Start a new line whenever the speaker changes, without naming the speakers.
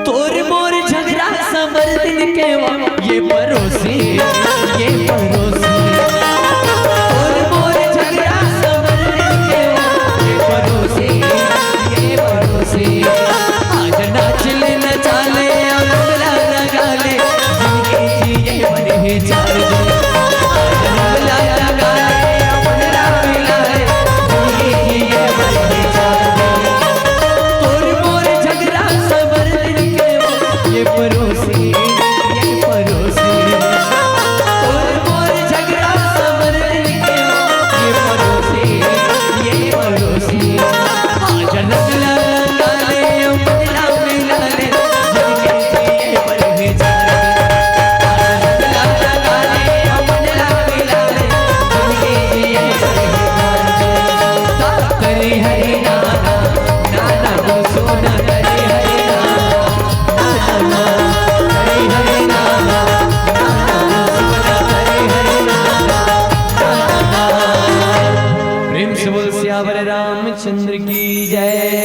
तोर मोर झगड़ा समर दिन के ये परोसी ये परोसी तोर मोर झगड़ा समर दिन के ये परोसी ये परोसी आज नाच ले नचा ले अमला लगा ले जिंदगी जिए बने चार दिन आज अमला लगा ले अमला मिला ले जिंदगी जिए बने चार दिन तोर मोर झगड़ा समर दिन के ये परोसी ये परोसी तोर मोर झगड़ा समर दिन के ये परोसी ये परोसी आज नगला लगा ले अमला मिला ले जिंदगी जिए बने चार दिन आज नगला लगा ले अमला मिला ले जिंदगी जिए बने चार दिन करे हरि नाना नाना को सोना करे हरि नाना करे हरि नाना नाना को सोना करे हरि नाना प्रेम से बोल सियावर रामचंद्र की जय।